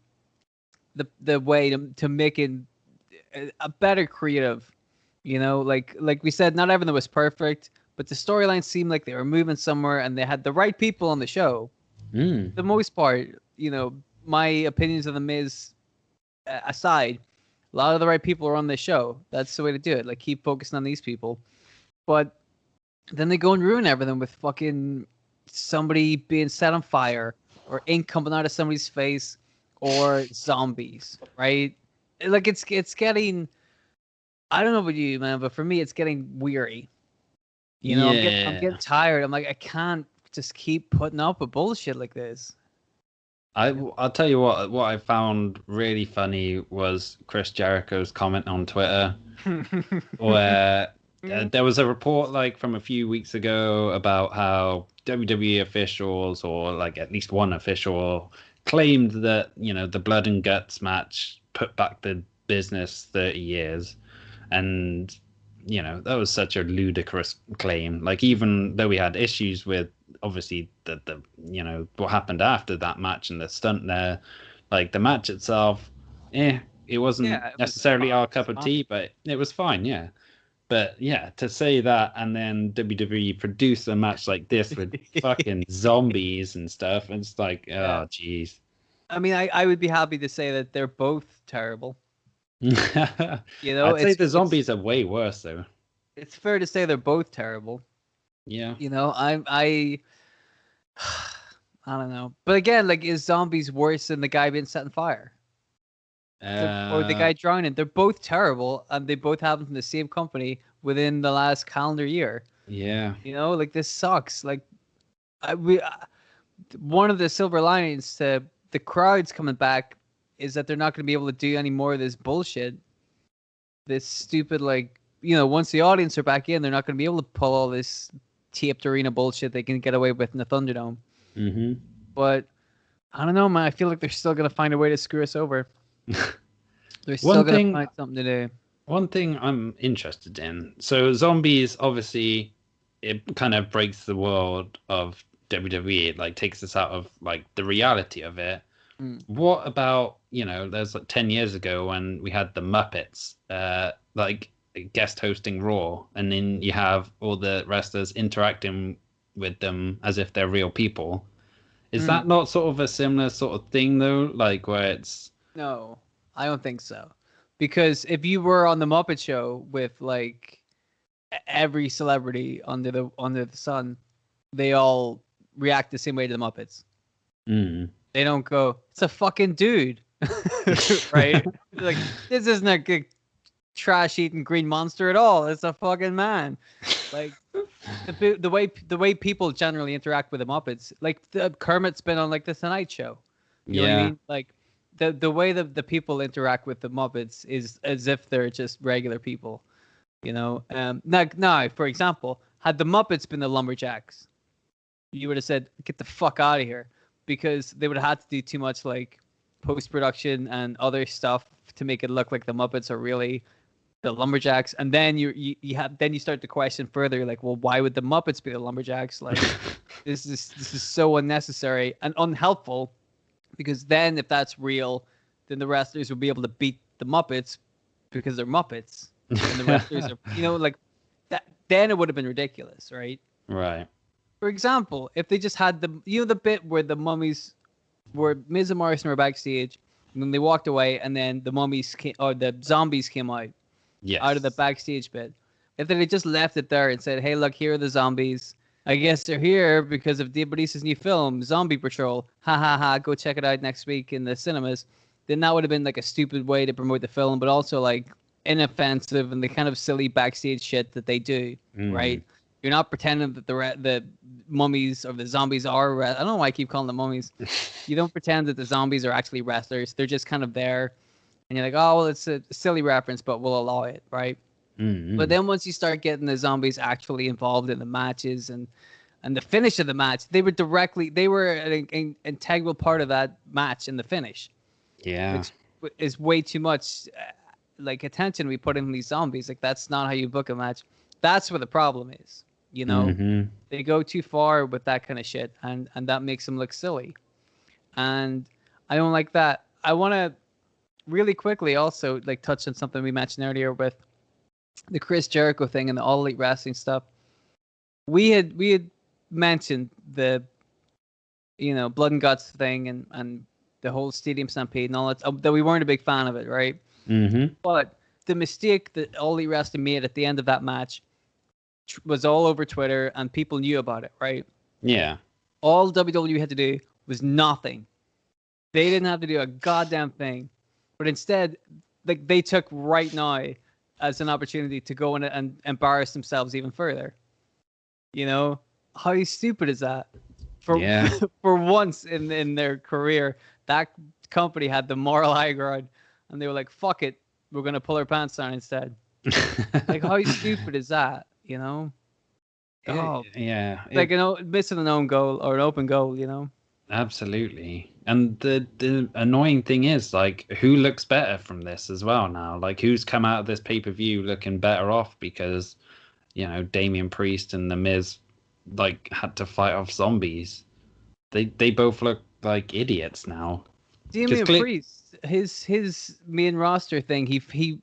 the way to making a better creative. Like we said, not everything was perfect. But the storyline seemed like they were moving somewhere, and they had the right people on the show. For the most part, my opinions of the Miz aside, a lot of the right people are on this show. That's the way to do it. Like, keep focusing on these people. But then they go and ruin everything with fucking somebody being set on fire, or ink coming out of somebody's face, or zombies, right? Like, it's getting... I don't know about you, man, but for me, it's getting weary. I'm getting tired. I'm like, I can't just keep putting up with bullshit like this. I'll tell you what I found really funny was Chris Jericho's comment on Twitter where there was a report like from a few weeks ago about how WWE officials, or like at least one official, claimed that, the blood and guts match put back the business 30 years. And that was such a ludicrous claim. Like, even though we had issues with obviously the what happened after that match and the stunt there, like the match itself, it wasn't necessarily our cup of tea, but it was fine, yeah. But yeah, to say that and then WWE produce a match like this with fucking zombies and stuff, it's like, oh jeez. I mean, I would be happy to say that they're both terrible. I'd say the zombies are way worse though. It's fair to say they're both terrible. Yeah. I don't know. But again, like, is zombies worse than the guy being set on fire? Or the guy drowning? They're both terrible, and they both happened from the same company within the last calendar year. Yeah. Like, this sucks. Like, one of the silver linings to the crowds coming back is that they're not going to be able to do any more of this bullshit. This stupid, like, once the audience are back in, they're not going to be able to pull all this taped arena bullshit they can get away with in the Thunderdome. Mm-hmm. But I don't know, man. I feel like they're still going to find a way to screw us over. They're still going to find something to do. One thing I'm interested in. So zombies, obviously, it kind of breaks the world of WWE. It like takes us out of like the reality of it. What about, there's like 10 years ago when we had the Muppets, like guest hosting Raw, and then you have all the wrestlers interacting with them as if they're real people. Is that not sort of a similar sort of thing though? Like where it's... No, I don't think so. Because if you were on the Muppet Show with like every celebrity under the sun, they all react the same way to the Muppets. They don't go, "It's a fucking dude," right? Like, this isn't a good trash-eating green monster at all. It's a fucking man. Like the way people generally interact with the Muppets, like Kermit's been on like the Tonight Show. You know what I mean? Like the way that the people interact with the Muppets is as if they're just regular people. Now, for example, had the Muppets been the lumberjacks, you would have said, "Get the fuck out of here," because they would have had to do too much like post-production and other stuff to make it look like the Muppets are really the lumberjacks. And then you start to question further, like, well, why would the Muppets be the lumberjacks? Like, this is so unnecessary and unhelpful, because then if that's real, then the wrestlers would be able to beat the Muppets because they're Muppets, and the wrestlers are, like that. Then it would have been ridiculous, right? Right. For example, if they just had the bit where the mummies, where Miz and Morrison were backstage, and then they walked away, and then the mummies the zombies came out. Yes. Out of the backstage bit. If they had just left it there and said, "Hey, look, here are the zombies. I guess they're here because of Dave Bautista's new film, Zombie Patrol. Ha ha ha, go check it out next week in the cinemas," then that would have been like a stupid way to promote the film, but also like inoffensive and the kind of silly backstage shit that they do, right? You're not pretending that the mummies or the zombies are... I don't know why I keep calling them mummies. You don't pretend that the zombies are actually wrestlers. They're just kind of there. And you're like, oh, well, it's a silly reference, but we'll allow it, right? But then once you start getting the zombies actually involved in the matches and the finish of the match, they were an integral part of that match in the finish. Yeah. Which is way too much like attention we put in these zombies. Like, that's not how you book a match. That's where the problem is. They go too far with that kind of shit, and that makes them look silly. And I don't like that. I want to really quickly also like touch on something we mentioned earlier with the Chris Jericho thing and the All Elite Wrestling stuff. We had mentioned the blood and guts thing and the whole stadium stampede and all that we weren't a big fan of it, right? But the mistake that All Elite Wrestling made at the end of that match was all over Twitter, and people knew about it, right? Yeah. All WWE had to do was nothing. They didn't have to do a goddamn thing. But instead, like, they took right now as an opportunity to go in and embarrass themselves even further. How stupid is that? For once in their career, that company had the moral high ground, and they were like, "Fuck it, we're gonna pull our pants down instead." Like, how stupid is that? Oh, yeah. Like, missing an own goal or an open goal. Absolutely. And the annoying thing is, like, who looks better from this as well now? Like, who's come out of this pay-per-view looking better off because, Damien Priest and The Miz, like, had to fight off zombies. They both look like idiots now. Damien Priest, his main roster thing, he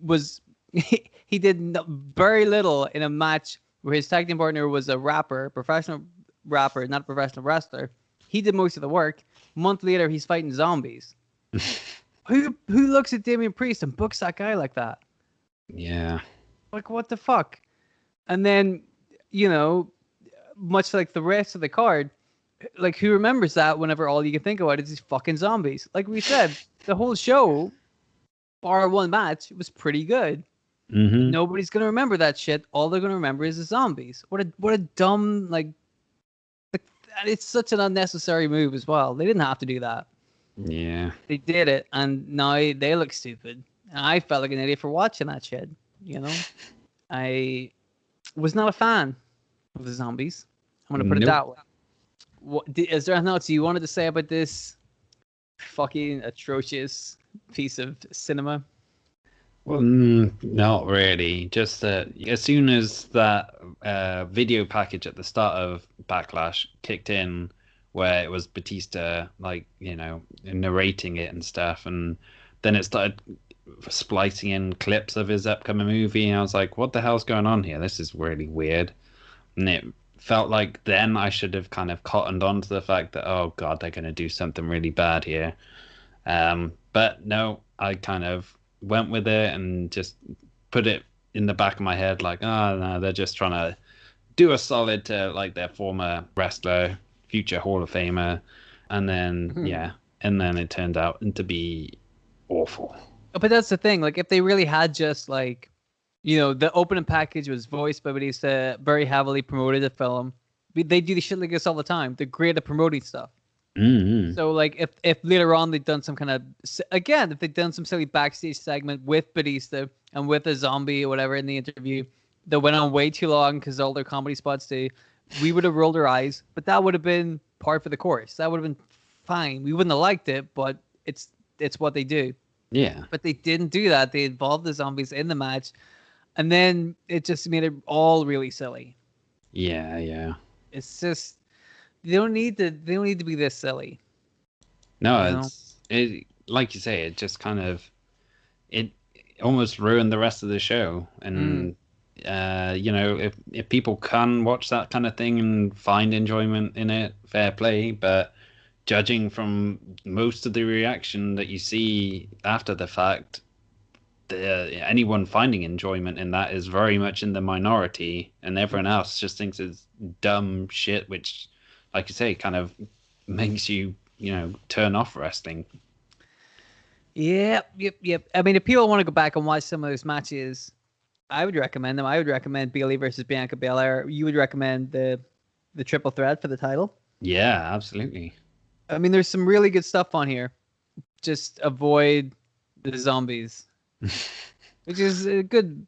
did very little in a match where his tag team partner was a professional rapper, not a professional wrestler. He did most of the work. A month later, he's fighting zombies. Who looks at Damien Priest and books that guy like that? Yeah. Like, what the fuck? And then, much like the rest of the card, like, who remembers that whenever all you can think about is these fucking zombies? Like we said, the whole show, bar one match, was pretty good. Nobody's gonna remember that shit. All they're gonna remember is the zombies. What a dumb, like, it's such an unnecessary move as well. They didn't have to do that. Yeah. They did it, and now they look stupid. And I felt like an idiot for watching that shit. I was not a fan of the zombies. I'm gonna put it that way. Is there anything else you wanted to say about this fucking atrocious piece of cinema? Well, not really. Just that as soon as that video package at the start of Backlash kicked in where it was Batista, like, narrating it and stuff. And then it started splicing in clips of his upcoming movie. And I was like, what the hell's going on here? This is really weird. And it felt like then I should have kind of cottoned on to the fact that, oh God, they're going to do something really bad here. But no, I kind of went with it and just put it in the back of my head like, oh no, they're just trying to do a solid to like their former wrestler, future Hall of Famer. And then, and then it turned out to be awful. But that's the thing. Like, if they really had just like, the opening package was voiced by Batista, very heavily promoted the film. They do the shit like this all the time. They're great at promoting stuff. Mm-hmm. So, like, if later on they'd done some kind of, again, if they'd done some silly backstage segment with Batista and with a zombie or whatever in the interview that went on way too long because all their comedy spots do, we would have rolled our eyes. But that would have been par for the course. That would have been fine. We wouldn't have liked it, but it's what they do. Yeah. But they didn't do that. They involved the zombies in the match. And then it just made it all really silly. Yeah. It's just they don't need to be this silly. No, it like you say, it just kind of it almost ruined the rest of the show. And if people can watch that kind of thing and find enjoyment in it, fair play. But judging from most of the reaction that you see after the fact, anyone finding enjoyment in that is very much in the minority, and everyone else just thinks it's dumb shit, which, like you say, kind of makes you, turn off wrestling. Yep. I mean, if people want to go back and watch some of those matches, I would recommend them. I would recommend Bayley versus Bianca Belair. You would recommend the triple threat for the title? Yeah, absolutely. I mean, there's some really good stuff on here. Just avoid the zombies. Which is a good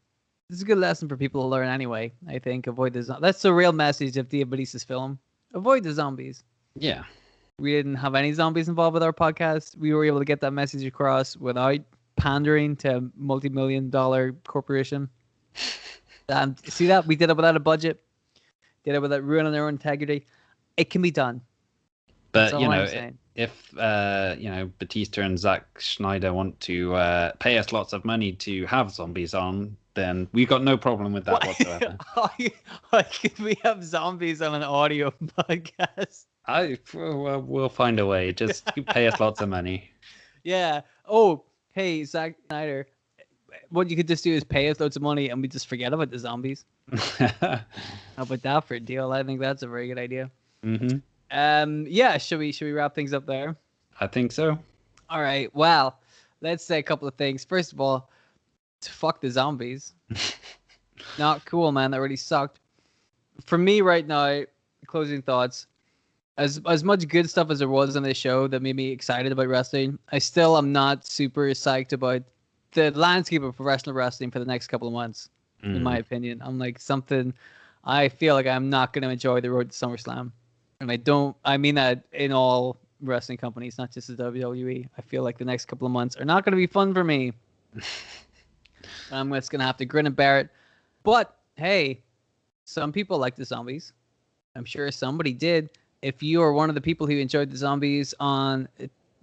lesson for people to learn anyway. I think avoid the zombies. That's the real message of the Batista's film. Avoid the zombies. Yeah. We didn't have any zombies involved with our podcast. We were able to get that message across without pandering to a multi-million-dollar corporation. See that? We did it without a budget. Did it without ruining their own integrity. It can be done. But, if Batista and Zack Schneider want to pay us lots of money to have zombies on, then we've got no problem with that whatsoever. Why could we have zombies on an audio podcast? We'll find a way. Just pay us lots of money. Yeah. Oh, hey, Zack Schneider. What you could just do is pay us loads of money and we just forget about the zombies. How about that for a deal? I think that's a very good idea. Mm-hmm. Should we wrap things up there? I think so. All right. Well, let's say a couple of things. First of all, fuck the zombies. Not cool, man. That really sucked. For me right now, closing thoughts. As much good stuff as there was on this show that made me excited about wrestling, I still am not super psyched about the landscape of professional wrestling for the next couple of months, in my opinion. I'm like I feel like I'm not going to enjoy the road to SummerSlam. And I mean that in all wrestling companies, not just the WWE. I feel like the next couple of months are not going to be fun for me. I'm just going to have to grin and bear it. But hey, some people like the zombies. I'm sure somebody did. If you are one of the people who enjoyed the zombies on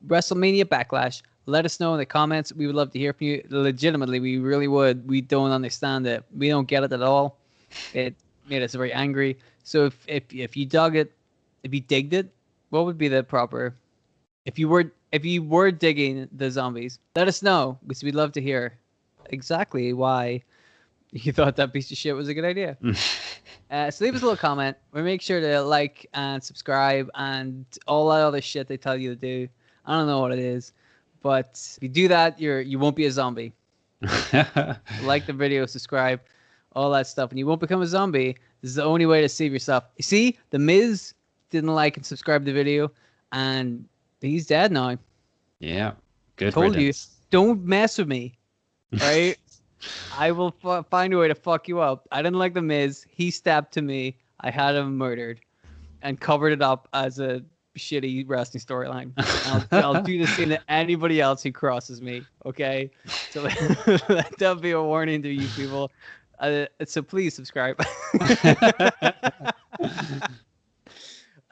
WrestleMania Backlash, let us know in the comments. We would love to hear from you. Legitimately, we really would. We don't understand it. We don't get it at all. It made us very angry. So if you dug it, if you digged it, what would be the proper? If you were digging the zombies, let us know because we'd love to hear exactly why you thought that piece of shit was a good idea. So leave us a little comment. We make sure to like and subscribe and all that other shit they tell you to do. I don't know what it is, but if you do that, you won't be a zombie. Like the video, subscribe, all that stuff, and you won't become a zombie. This is the only way to save yourself. You see, The Miz didn't like and subscribe to the video, and he's dead now. Yeah, good. Told you, don't mess with me, right? I will find a way to fuck you up. I didn't like The Miz. He stabbed to me. I had him murdered and covered it up as a shitty wrestling storyline. I'll do the same to anybody else who crosses me, okay? So that'll be a warning to you people. So please subscribe.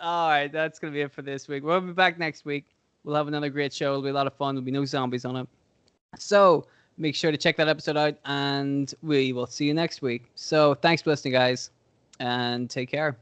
All right, that's going to be it for this week. We'll be back next week. We'll have another great show. It'll be a lot of fun. There'll be no zombies on it. So make sure to check that episode out, and we will see you next week. So thanks for listening, guys, and take care.